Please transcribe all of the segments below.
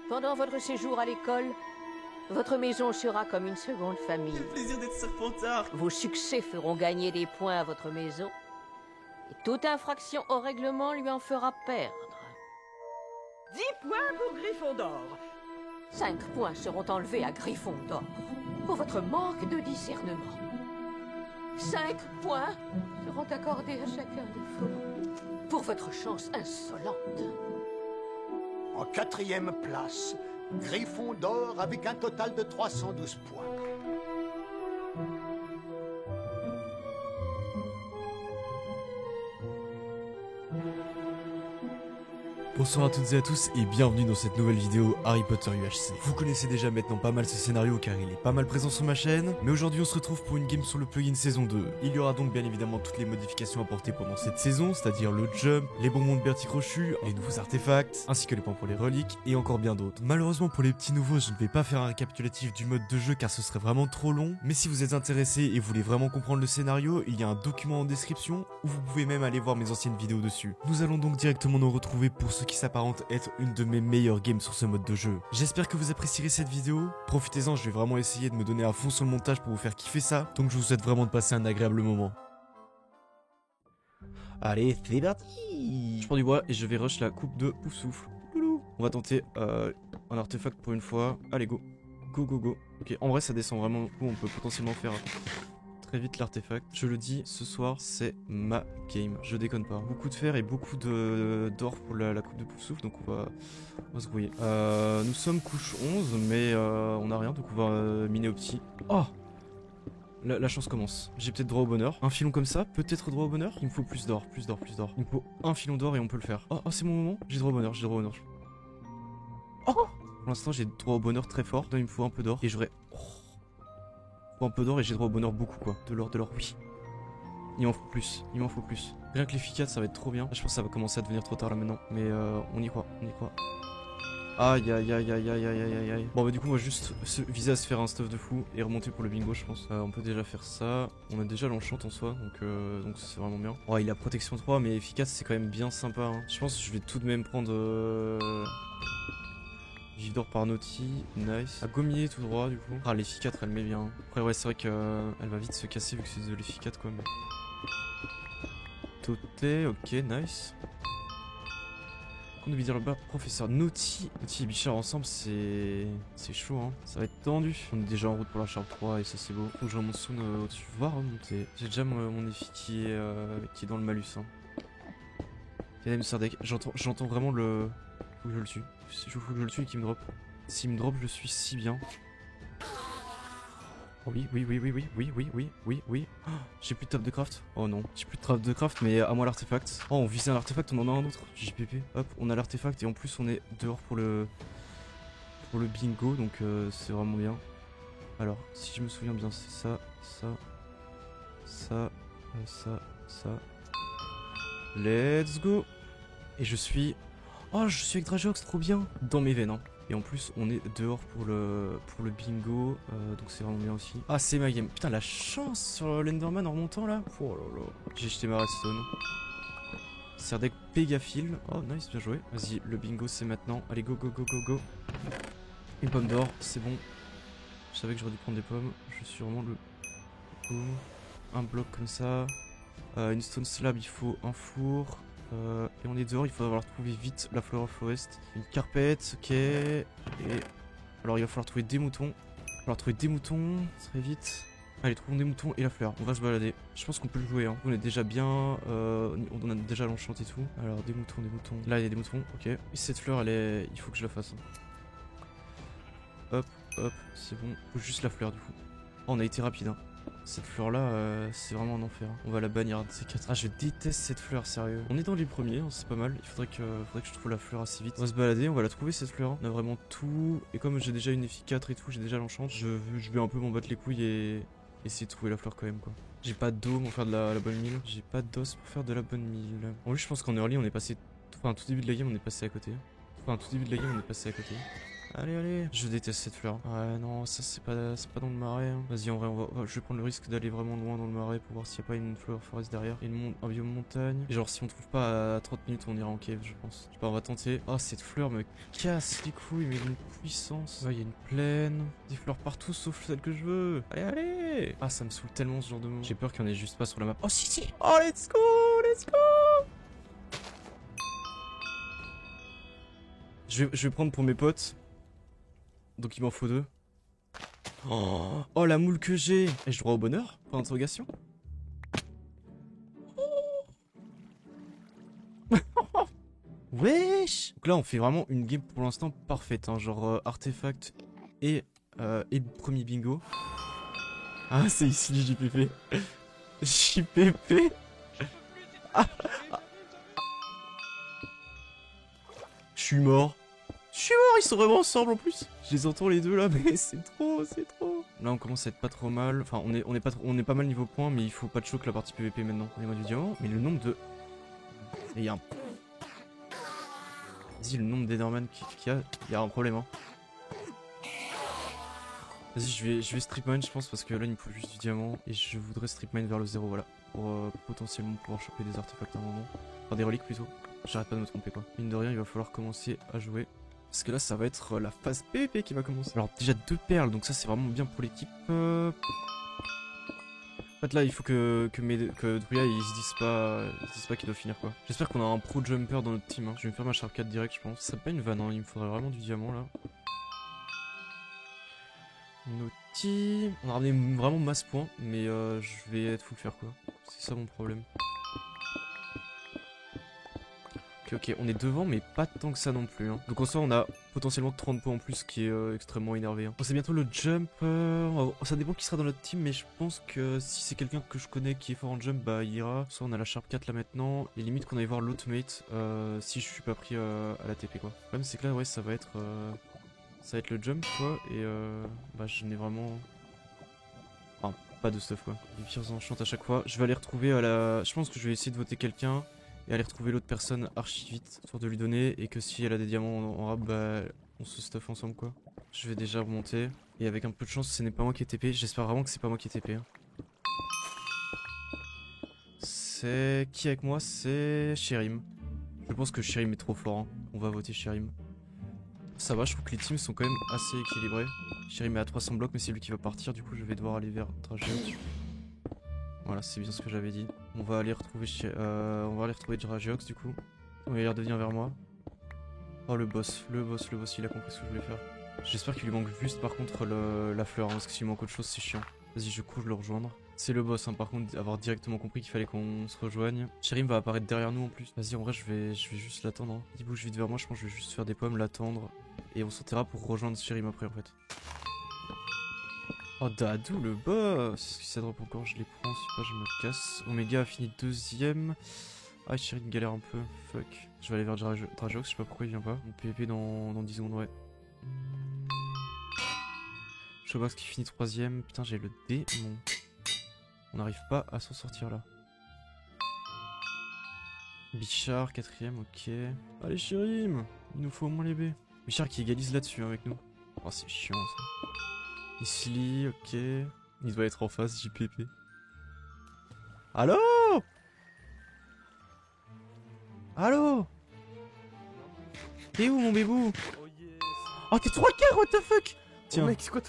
Pendant votre séjour à l'école, votre maison sera comme une seconde famille. Le plaisir d'être Serpentard. Vos succès feront gagner des points à votre maison. Et toute infraction au règlement lui en fera perdre. 10 points pour Gryffondor. 5 points seront enlevés à Gryffondor pour votre manque de discernement. 5 points seront accordés à chacun de vous pour votre chance insolente. En 4e place, Gryffondor avec un total de 312 points. Bonsoir à toutes et à tous et bienvenue dans cette nouvelle vidéo Harry Potter UHC. Vous connaissez déjà maintenant pas mal ce scénario car il est pas mal présent sur ma chaîne, mais aujourd'hui on se retrouve pour une game sur le plugin saison 2. Il y aura donc bien évidemment toutes les modifications apportées pendant cette saison, c'est-à-dire le jump, les bonbons de Bertie Crochu, les nouveaux artefacts, ainsi que les points pour les reliques et encore bien d'autres. Malheureusement pour les petits nouveaux, je ne vais pas faire un récapitulatif du mode de jeu car ce serait vraiment trop long, mais si vous êtes intéressé et voulez vraiment comprendre le scénario, il y a un document en description où vous pouvez même aller voir mes anciennes vidéos dessus. Nous allons donc directement nous retrouver pour ce qui s'apparente être une de mes meilleures games sur ce mode de jeu. J'espère que vous apprécierez cette vidéo, profitez-en, je vais vraiment essayer de me donner à fond sur le montage pour vous faire kiffer ça, donc je vous souhaite vraiment de passer un agréable moment. Allez, c'est parti. Je prends du bois et je vais rush la coupe de Poufsouffle. On va tenter un artefact pour une fois. Allez, go. Go, go, go. Ok, en vrai ça descend vraiment beaucoup, on peut potentiellement faire très vite l'artefact. Je le dis, ce soir c'est ma game, je déconne pas. Beaucoup de fer et beaucoup d'or pour la coupe de Poufsouffle, donc on va se grouiller. Nous sommes couche 11, mais on a rien, donc on va miner au petit. Oh, la chance commence. J'ai peut-être droit au bonheur. Un filon comme ça, peut-être droit au bonheur. Il me faut plus d'or, plus d'or, plus d'or. Il me faut un filon d'or et on peut le faire. Oh, c'est mon moment. J'ai droit au bonheur, j'ai droit au bonheur. Oh, pour l'instant j'ai droit au bonheur très fort. Là il me faut un peu d'or et j'aurai... un peu d'or et j'ai droit au bonheur beaucoup quoi. De l'or, oui. Il m'en faut plus, il m'en faut plus. Rien que les ficades ça va être trop bien. Je pense que ça va commencer à devenir trop tard là maintenant. Mais on y croit, on y croit. Aïe aïe aïe aïe aïe aïe aïe aïe. Bon bah du coup on va juste viser à se faire un stuff de fou et remonter pour le bingo je pense. On peut déjà faire ça. On a déjà l'enchant en soi donc c'est vraiment bien. Oh il a protection 3 mais efficace c'est quand même bien sympa hein. Je pense que je vais tout de même prendre... Gif d'or par Naughty, nice. À gommier tout droit du coup. Ah l'efficace elle met bien. Après ouais c'est vrai qu'elle va vite se casser vu que c'est de l'efficace quoi. Mais... Toté, ok nice. On devait dire le bas professeur Naughty. Naughty et Bichard ensemble c'est chaud hein. Ça va être tendu. On est déjà en route pour la charge 3 et ça c'est beau. Faut que je remonte soon au-dessus. Voir remonter. J'ai déjà mon effi qui est dans le malus hein. Cadem Sardec. J'entends vraiment le... Faut que je le tue. Il faut que je le tue et qu'il me drop. S'il me drop, je suis si bien. Oh oui. Oh, j'ai plus de table de craft. Oh non, j'ai plus de table de craft, mais à moi l'artefact. Oh, on visait un artefact, on en a un autre. JPP. Hop, on a l'artefact et en plus on est dehors pour le bingo, donc c'est vraiment bien. Alors, si je me souviens bien, c'est ça. Let's go. Et je suis... Oh, je suis avec Dragox, trop bien. Dans mes veines, hein. Et en plus, on est dehors pour le bingo. Donc c'est vraiment bien aussi. Ah, c'est ma game. Putain, la chance sur l'Enderman en remontant là. Oh là là. J'ai jeté ma redstone. Serdec Pégafil. Oh, nice, bien joué. Vas-y, le bingo c'est maintenant. Allez, go, go, go, go, go. Une pomme d'or, c'est bon. Je savais que j'aurais dû prendre des pommes. Je suis vraiment le... Boum. Un bloc comme ça. Une stone slab, il faut un four. Et on est dehors, il va falloir trouver vite la Flower Forest. Une carpette, ok. Et alors il va falloir trouver des moutons. Très vite. Allez, trouvons des moutons et la fleur. On va se balader. Je pense qu'on peut le jouer, hein. On est déjà bien. On a déjà l'enchant et tout. Alors des moutons. Là il y a des moutons, ok. Et cette fleur, elle est... Il faut que je la fasse. Hop, c'est bon. Faut juste la fleur du coup. Oh, on a été rapide, hein. Cette fleur là, c'est vraiment un enfer. On va la bannir de ces 4. Ah, je déteste cette fleur, sérieux. On est dans les premiers, hein, c'est pas mal. Il faudrait que je trouve la fleur assez vite. On va se balader, on va la trouver cette fleur. On a vraiment tout. Et comme j'ai déjà une efficace et tout, j'ai déjà l'enchant. Je vais un peu m'en battre les couilles et essayer de trouver la fleur quand même quoi. J'ai pas d'eau pour faire de la bonne mine. J'ai pas d'os pour faire de la bonne mine. En plus, je pense qu'en early, on est passé. Enfin, tout début de la game, on est passé à côté. Allez, allez. Je déteste cette fleur. Ouais, non, ça c'est pas dans le marais. Hein. Vas-y, en vrai, je vais prendre le risque d'aller vraiment loin dans le marais pour voir s'il n'y a pas une fleur forest derrière. Et un biome montagne. Et genre, si on trouve pas à 30 minutes, on ira en cave, je pense. Je sais pas, on va tenter. Ah, cette fleur me casse les couilles, mais d'une puissance. Ouais, il y a une plaine. Des fleurs partout sauf celle que je veux. Allez, allez. Ah, ça me saoule tellement ce genre de moment. J'ai peur qu'il y en ait juste pas sur la map. Oh, si, si. Oh, let's go, let's go. Je vais prendre pour mes potes. Donc il m'en faut 2. Oh la moule que j'ai. Ai-je droit au bonheur? Point d'interrogation. Wesh. Donc là on fait vraiment une game pour l'instant parfaite hein, genre artefact et premier bingo. Ah c'est ici JPP. JPP. Je suis mort. Ils sont vraiment ensemble en plus. Je les entends les deux là, mais c'est trop. Là on commence à être pas trop mal. Enfin on est pas mal niveau points, mais il faut pas de choc la partie PVP maintenant. On est mode du diamant, mais le nombre de... Et y a un... Vas-y, le nombre d'Enderman qu'il y a un problème hein. Vas-y, je vais strip mine je pense parce que là il me faut juste du diamant et je voudrais strip mine vers le 0 voilà. Pour potentiellement pouvoir choper des artefacts à un moment. Enfin des reliques plutôt. J'arrête pas de me tromper quoi. Mine de rien il va falloir commencer à jouer. Parce que là ça va être la phase PVP qui va commencer. Alors déjà 2 perles donc ça c'est vraiment bien pour l'équipe. En fait là il faut que Druya il se dise pas qu'il doit finir quoi. J'espère qu'on a un pro jumper dans notre team hein. Je vais me faire ma sharp 4 direct je pense. C'est pas une vanne hein. Il me faudrait vraiment du diamant là. Naughty. On a ramené vraiment masse points mais je vais être full faire quoi. C'est ça mon problème. Ok, on est devant, mais pas tant que ça non plus. Hein. Donc en soi, on a potentiellement 30 points en plus, ce qui est extrêmement énervé. Hein. C'est bientôt le jump. Ça dépend qui sera dans notre team, mais je pense que si c'est quelqu'un que je connais qui est fort en jump, bah il ira. Soit on a la sharp 4 là maintenant, et limite qu'on aille voir l'autre mate si je suis pas pris à la TP quoi. Le problème c'est que là, ouais, ça va être le jump quoi, et bah je n'ai vraiment... Enfin, pas de stuff quoi. Les pires enchantes à chaque fois. Je vais aller retrouver à la... Je pense que je vais essayer de voter quelqu'un. Et aller retrouver l'autre personne archi vite, histoire de lui donner, et que si elle a des diamants en rab, bah on se stuff ensemble quoi. Je vais déjà remonter, et avec un peu de chance ce n'est pas moi qui ai TP, j'espère vraiment que c'est pas moi qui ai TP. Hein. C'est... Qui avec moi? C'est Sherim. Je pense que Sherim est trop fort, hein. On va voter Sherim. Ça va, je trouve que les teams sont quand même assez équilibrés. Sherim est à 300 blocs mais c'est lui qui va partir, du coup je vais devoir aller vers Dragiox. Voilà, c'est bien ce que j'avais dit. On va aller retrouver Dragiox du coup. Il va revenir vers moi. Oh le boss, il a compris ce que je voulais faire. J'espère qu'il lui manque juste par contre la fleur, hein, parce que s'il manque autre chose c'est chiant. Vas-y, je cours, je le rejoindre. C'est le boss, hein, par contre, avoir directement compris qu'il fallait qu'on se rejoigne. Sherim va apparaître derrière nous en plus. Vas-y, en vrai, je vais juste l'attendre. Hein. Il bouge vite vers moi, je pense que je vais juste faire des pommes, l'attendre. Et on sortira pour rejoindre Sherim après en fait. Oh Dadou le boss. Si ça drop encore je les prends, si pas je me casse. Omega a fini 2ème. Ah Sherim galère un peu, fuck. Je vais aller vers Dragiox, je sais pas pourquoi il vient pas. On PvP dans 10 secondes ouais. Showbox qui finit 3ème, putain j'ai le démon. On n'arrive pas à s'en sortir là. Bichard 4ème, ok. Allez Sherim, il nous faut au moins les B. Bichard qui égalise là-dessus hein, avec nous. Oh c'est chiant ça. Isli, ok. Il doit être en face, JPP. Allô? Allô? T'es où mon bébou? Oh t'es 3K, what the fuck? Tiens. Oh mec, c'est quoi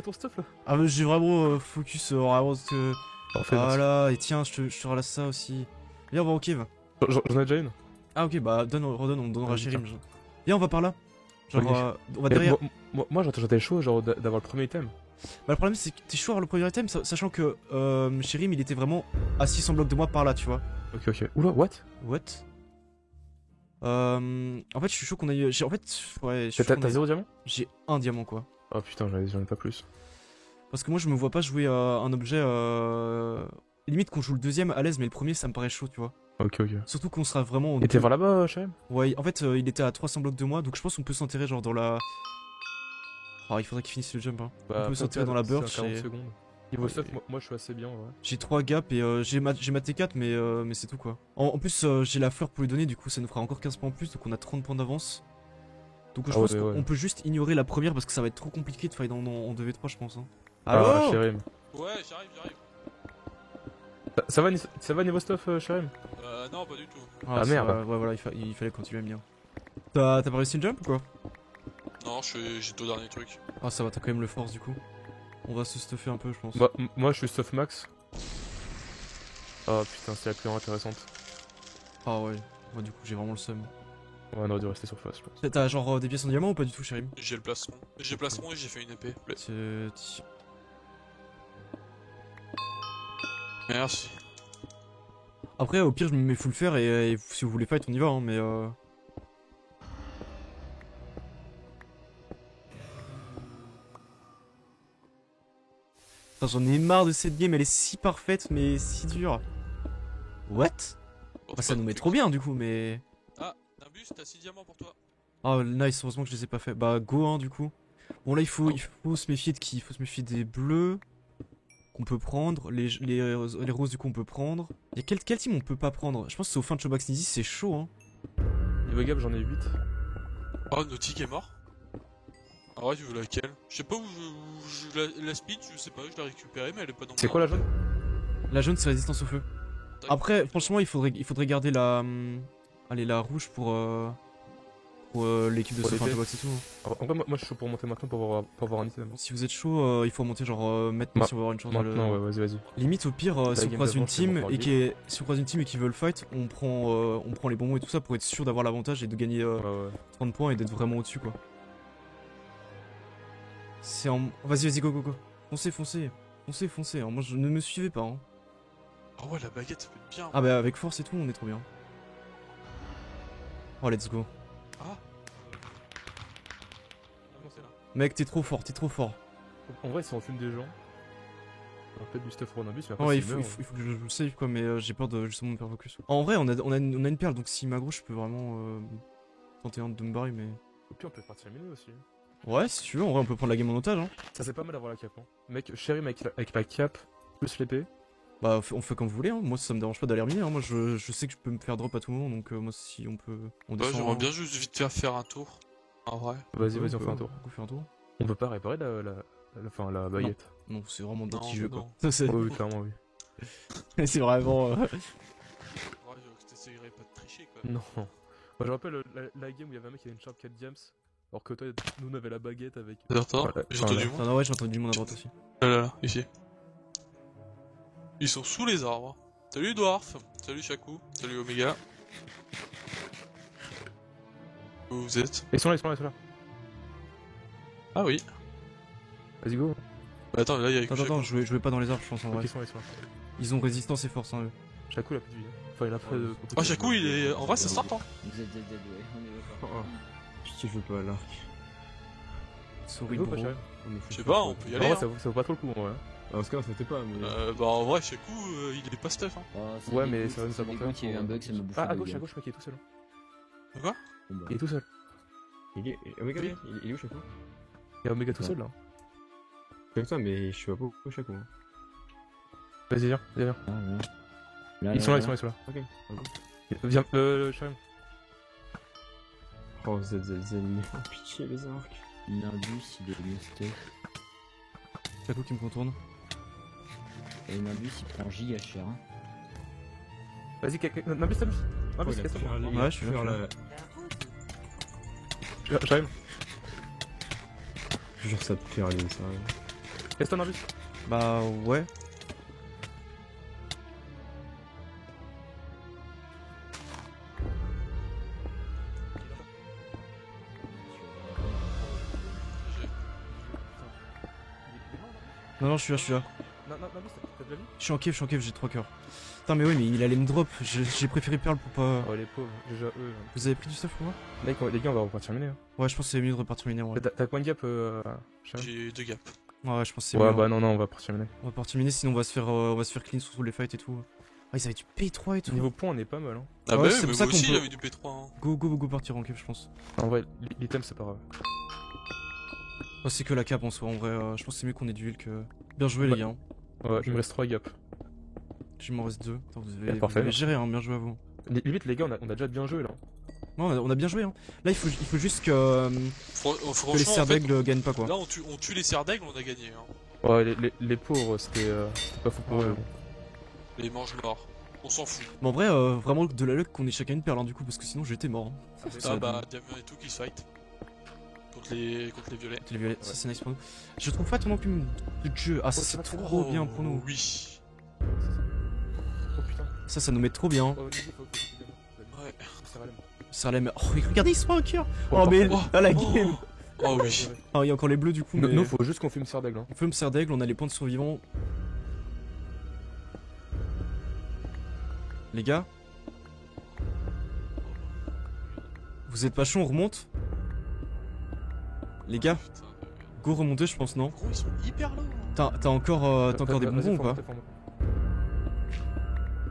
ton stuff là? Ah mais j'ai vraiment focus vraiment parce que... Parfait, voilà, et tiens, je te relâche ça aussi. Viens, on va au cave. J'en ai déjà une. Ah ok, bah redonne, on donnera à Sherim. Tiens. Viens, on va par là. Genre, Ok. on va derrière. Moi j'étais chaud genre d'avoir le premier item. Bah le problème c'est que t'es chaud à avoir le premier item, sachant que Sherim il était vraiment à 600 blocs de moi par là, tu vois. Ok. Oula, what? En fait je suis chaud qu'on aille... En fait, ouais... T'as 0 diamant? J'ai 1 diamant quoi. Oh putain, j'en ai pas plus. Parce que moi je me vois pas jouer un objet... Limite qu'on joue le deuxième à l'aise, mais le premier ça me paraît chaud, tu vois. Ok. Surtout qu'on sera vraiment... Et t'es vers là-bas, Sherim? Ouais, en fait il était à 300 blocs de moi, donc je pense qu'on peut s'enterrer genre dans la... Oh, il faudrait qu'il finisse le jump hein. On peut s'enterrer dans la birch et... Niveau stuff, moi je suis assez bien, ouais. J'ai 3 gaps et j'ai ma T4 mais c'est tout quoi. En plus j'ai la fleur pour lui donner, du coup ça nous fera encore 15 points en plus, donc on a 30 points d'avance. Donc je Ah pense ouais, qu'on ouais. peut juste ignorer la première parce que ça va être trop compliqué de fight en 2v3 je pense. Hein. Ah, Allô Shérim. Ouais, j'arrive. Ça va niveau stuff, Shérim? Non, pas du tout. Ah, ça merde. va, ouais voilà, il fallait continuer à me dire. T'as pas réussi une jump ou quoi? Non, j'ai deux derniers trucs. Ah ça va, t'as quand même le force du coup. On va se stuffer un peu je pense. Bah, moi je suis stuff max. Oh putain, c'est la plus intéressante. Ah ouais, moi du coup j'ai vraiment le seum. Ah. Ouais, on aurait dû rester sur face, je pense. T'as genre des pièces en diamant ou pas du tout Shérim? J'ai le plastron. J'ai le plastron et j'ai fait une épée. Merci. Après au pire je me mets full fer et si vous voulez fight on y va hein, mais Putain, j'en ai marre de cette game, elle est si parfaite mais si dure. What? Bon, Bah, ça nous met trop bien du coup mais... Ah, Nimbus, t'as 6 diamants pour toi. Ah nice, heureusement que je les ai pas fait. Bah go hein du coup. Bon là il faut se méfier de qui? Il faut se méfier des bleus qu'on peut prendre, les roses du coup on peut prendre. Et quel team on peut pas prendre? Je pense que c'est au fin de Chobax Nidhi, c'est chaud hein. Niveau gap, j'en ai 8. Oh, Nautique est mort. Ah ouais, tu veux laquelle? Je sais pas où la speed, je sais pas, je l'ai récupérée mais elle est pas dans C'est quoi la jaune? La jaune c'est résistance au feu. Après franchement il faudrait garder la... allez la rouge pour l'équipe de Pour ce fin de l'été. Chobax et tout. Hein. En vrai, moi je suis chaud pour monter maintenant pour avoir un item. Si vous êtes chaud, il faut monter genre maintenant si on veut avoir une chance. Maintenant, ouais, vas-y. Limite au pire, si on game croise une d'avant, c'est team bon, si on croise une team et qui veut le fight, on prend les bonbons et tout ça pour être sûr d'avoir l'avantage et de gagner Ouais, ouais. 30 points et d'être vraiment au-dessus quoi. C'est en... Vas-y go. Foncez. Hein. Moi je ne me suivez pas hein. Ah ouais, la baguette ça peut être bien. Ah bah avec force et tout on est trop bien. Oh let's go. Ah bon, c'est là. Mec t'es trop fort. En vrai, si on fume des gens, on a peut-être du stuff pour Nimbus, mais après, Ouais, s'il il meurt, faut que je le save quoi, mais j'ai peur de justement me faire focus. En vrai on a une perle donc si m'aggro je peux vraiment tenter de me barrer mais... au pire, on peut partir miner aussi. Ouais si tu veux, en vrai on peut prendre la game en otage hein. Ça, c'est pas mal d'avoir la cape. Hein. Mec, Shérim avec la cape, plus l'épée. Bah on fait comme vous voulez hein. Moi ça me dérange pas d'aller miner hein. Moi je sais que je peux me faire drop à tout moment donc moi si on peut... On Ouais, descend, j'aimerais hein. bien juste vite faire un tour. En vrai. Vas-y, on fait un tour. On fait un tour. On peut pas réparer la baguette. Non c'est vraiment Non, petit jeu quoi. non. Ça, c'est Oui, clairement, oui. c'est vraiment... Ouais, je t'essayerais pas de tricher quoi. Non. Moi, je rappelle la game où il y avait un mec qui avait une sharp 4 diams, alors que toi, nous on avait la baguette avec. Attends, Voilà, j'ai entendu voilà. du monde. Non ouais j'ai entendu du monde à droite aussi. Là, ici. Ils sont sous les arbres. Salut Dwarf, salut Shaku, salut Omega. Où vous êtes? Ils sont là. Ah oui. Vas-y, go. Bah attends, là il y a Attends, je vais pas dans les arbres je pense en Ok, vrai. ils sont là. Ils ont résistance et force hein eux. Shaku, il a plus de vie. Enfin, il a pas de. Ah, Shaku il est. En vrai, ça start hein. ZZZ, ouais, on est d'accord. Je veux pas à l'arc. Sorry Go, bro. pas Shérim. Je sais pas, on peut y En aller. vrai, Hein. ça vaut pas trop le coup, en vrai. En tout cas, ça n'était pas, mais. Bah en vrai, Shaku il est pas stuff hein. Oh, ça Ouais, dégoûte, mais ça va nous ça avancer. dégoûte, il y a eu un bug, ça m'a bouffé Ah, à le gauche, bug. je crois qu'il est tout seul. De quoi? Bon, bah. Il est tout seul. Il est. Omega, Oui. il est où, Chaco? Il y a Omega tout Ouais. seul là. Avec toi, mais je suis pas au Chaco. Hein. Vas-y, viens. Ah, ouais. Là, Ils sont là. Ok. Viens, Shérim. Oh, ZZZ, mais. Oh, pitié, les arcs. Nimbus, il est musté. Chaco qui me contourne. Et Nimbus, il prend giga cher. Hein. Vas-y, Nimbus, Oh, Nimbus, il a casse-toi. pu faire la- il a Ouais, pu je suis là, faire la- Shérim, Je jure, ça peut faire aller, ça. casse-toi, Nimbus. Bah ouais. Non, je suis là. Nimbus, t'as de la vie? Je suis en cave, j'ai 3 cœurs. Putain, mais oui, mais il allait me drop. J'ai préféré Perle pour pas. Oh, les pauvres, déjà eux. Vous avez pris du stuff pour moi? Mec, les gars, on va repartir miner. Hein. Ouais, je pense que c'est mieux de repartir miner. Ouais, T'as combien de gap, Shérim? J'ai 2 gaps. ouais je pense que c'est Ouais, mieux. bah non, on va partir miner. On va partir miner, sinon on va se faire clean sur tous les fights et tout. Ah, ils avaient du P3 et tout. Niveau point, on est pas mal. Hein. Ah Ouais, bah c'est oui, pour mais ça moi qu'on aussi peut- j'avais du P3 hein. Go partir en cave, je pense. En vrai, l'item, c'est pas grave. Oh, c'est que la cap en soi, en vrai. Je pense que c'est mieux qu'on ait du heal que. Bien joué, les gars. Ouais, il me reste 3 gaps. Il m'en reste 2. Attends, vous parfait. avez géré, hein. Bien joué à vous. Limite, les gars, on a déjà bien joué là. Non, on a bien joué. Hein. Là, il faut juste que les Franchement, serres en fait, d'aigle gagnent pas quoi. là on tue les serres d'aigle, on a gagné. Hein. Ouais, les pauvres, c'était pas fou pour eux. Les manges morts, on s'en fout. Mais en vrai, vraiment de la luck qu'on ait chacun une perle hein, du coup, parce que sinon j'étais mort. Hein. Ah bah, Damien et tout qui se fight. Contre les violets. Les violets, ça c'est nice pour nous. Je trouve pas tellement plus de jeu. Ah, ça c'est trop bien pour nous. Oui. Oh putain. Ça nous met trop bien. Oh, Olivier, faut que tu gagnes. Ouais. Sarlem. Oh, regardez, il se prend un cœur. Oh, mais à la game. Oh oui. Ah, il y a encore les bleus du coup. Non, Mais... faut juste qu'on fume serre d'aigle. Hein. On fume serre d'aigle, on a les points de survivants. Les gars, vous êtes pas chaud, on remonte? Les gars, go remonter, je pense, non? Gros, ils sont hyper lourds. T'as encore des bonbons ou pas?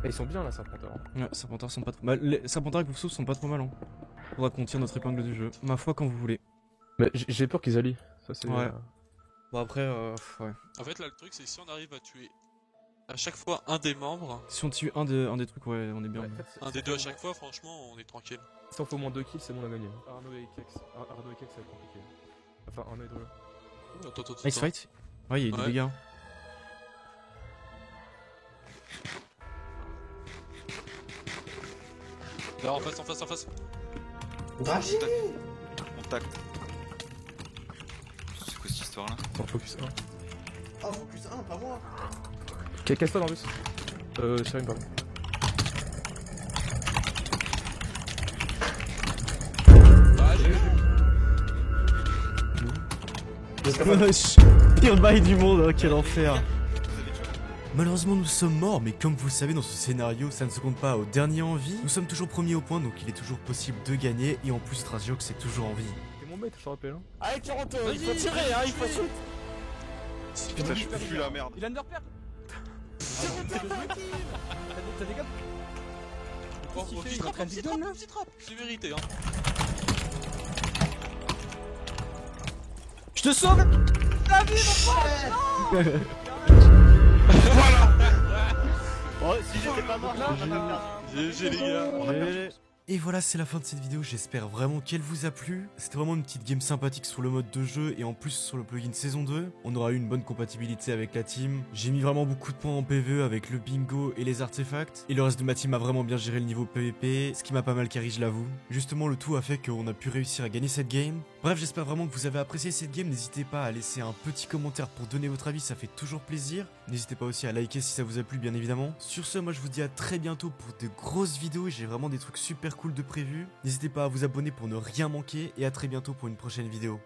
Ils sont bien là, Serpentard. Ouais, Serpentard sont pas trop mal. Les Serpentards avec Poufsouffle sont pas trop mal. Hein. Faudra qu'on tire notre épingle du jeu. Ma foi, quand vous voulez. Mais j'ai peur qu'ils allient. Ça, c'est. Ouais. Bon, après, ouais. En fait, là, le truc, c'est que si on arrive à tuer à chaque fois un des membres, Si on tue un des trucs, ouais, on est bien. Ouais, un des deux à chaque fois, franchement, on est tranquille. Si on fait au moins 2 kills, c'est bon, on a gagné. Arnaud et Kex, ça va être compliqué. Enfin, Arnaud et Drôle. Attends. Nice fight. Ouais, il y a eu des dégâts. Là, en face. Contact. C'est quoi cette histoire là? On focus 1. Ah, focus 1, pas moi. Casse-toi dans l'us. Sharing, pardon. Pire bail du monde, hein, quel enfer. Malheureusement nous sommes morts, mais comme vous le savez dans ce scénario, ça ne se compte pas au dernier en vie. Nous sommes toujours premiers au point, donc il est toujours possible de gagner, et en plus Trasjox c'est toujours en vie. C'est mon maître, je te rappelle. Hein. Allez, Toronto, il faut tirer, hein, il faut shoot. Putain, je fuis la merde. Il vient de leur perdre. T'as des gars. Petit trap, c'est mérité, hein. Je te sauve. La vie, mon pote. Oh, si j'étais pas mort là, GG les gars. Et voilà, c'est la fin de cette vidéo, j'espère vraiment qu'elle vous a plu. C'était vraiment une petite game sympathique sur le mode de jeu et en plus sur le plugin saison 2. On aura eu une bonne compatibilité avec la team. J'ai mis vraiment beaucoup de points en PvE avec le bingo et les artefacts. Et le reste de ma team a vraiment bien géré le niveau PvP, ce qui m'a pas mal carry, je l'avoue. Justement, le tout a fait qu'on a pu réussir à gagner cette game. Bref, j'espère vraiment que vous avez apprécié cette game. N'hésitez pas à laisser un petit commentaire pour donner votre avis, ça fait toujours plaisir. N'hésitez pas aussi à liker si ça vous a plu, bien évidemment. Sur ce, moi je vous dis à très bientôt pour de grosses vidéos et j'ai vraiment des trucs super cool de prévu. N'hésitez pas à vous abonner pour ne rien manquer et à très bientôt pour une prochaine vidéo.